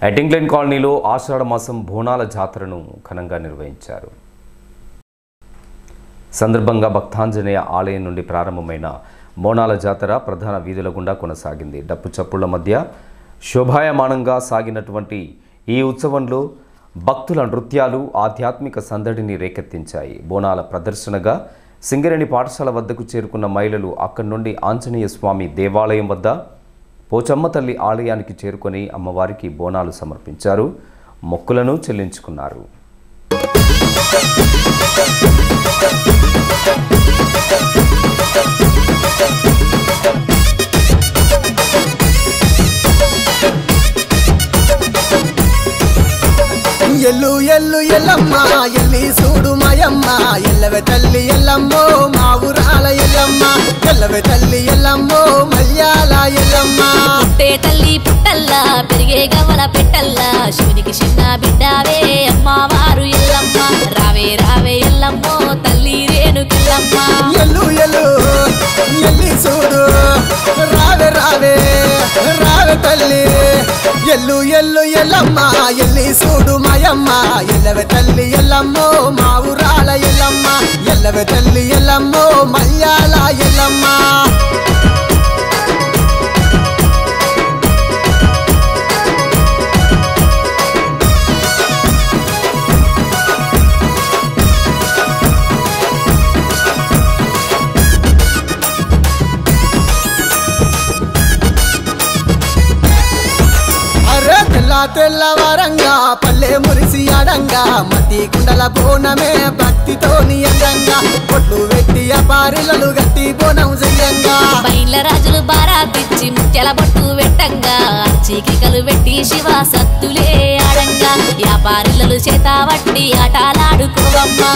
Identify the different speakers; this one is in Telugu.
Speaker 1: ఎటింగ్లైన్ కాలనీలో ఆషాఢ మాసం బోనాల జాతరను ఘనంగా నిర్వహించారు. సందర్భంగా భక్తాంజనేయ ఆలయం నుండి ప్రారంభమైన బోనాల జాతర ప్రధాన వీధుల గుండా కొనసాగింది. డప్పు చప్పుళ్ల మధ్య శోభాయమానంగా సాగినటువంటి ఈ ఉత్సవంలో భక్తుల నృత్యాలు ఆధ్యాత్మిక సందడిని రేకెత్తించాయి. బోనాల ప్రదర్శనగా సింగరేణి పాఠశాల వద్దకు చేరుకున్న మహిళలు అక్కడి నుండి ఆంజనేయ స్వామి దేవాలయం వద్ద పోచమ్మ తల్లి ఆలయానికి చేరుకొని అమ్మవారికి బోనాలు సమర్పించారు, మొక్కులను చెల్లించుకున్నారు.
Speaker 2: ఎల్లు ఎల్లు ఎల్లమ్మ ఎల్లి చూడు మాయమ్మ ఎల్లవే తల్లి ఎల్లమ్మో మా ఊరాల ఎల్లమ్మ ఎల్లవే తల్లి ఎల్లమ్మో మల్యాల ఎల్లమ్మ
Speaker 3: పుట్టే తల్లి పుట్టల్లా పెరిగే గవల పెట్టల్లా శివునికి చిన్న బిడ్డావే అమ్మవారు ఎల్లమ్మ రావే రావే ఎల్లమ్మో తల్లి రేణుకెల్లమ్మ
Speaker 2: ఎల్లు ఎల్లు ఎల్లి చూడు రావే రావే రావే తల్లి ఎల్లు ఎల్లు ఎల్లమ్మ ఎల్లి చూడు మాయమ్మ ఎల్లవే తల్లి ఎల్లమ్మో మా ఊరాల ఎల్లమ్మ ఎల్లవే తల్లి ఎల్లమ్మో మల్యాల ఎల్లమ్మ తెల్లవారంగా పల్లె మురిసి ఆడంగా మట్టి కుండల బోనమే భక్తితోని అందంగా పొట్లు వెట్టి అపారిలలు గట్టి బోనం చెయ్యంగా
Speaker 3: బయళ్ళ రాజులు బారాతిచ్చి ముత్యాల బొట్టు వెట్టంగా చీకికలు వెట్టి శివ సత్తులే ఆడంగా వ్యాపారులు చేత వట్టి ఆటలాడుకోవమ్మా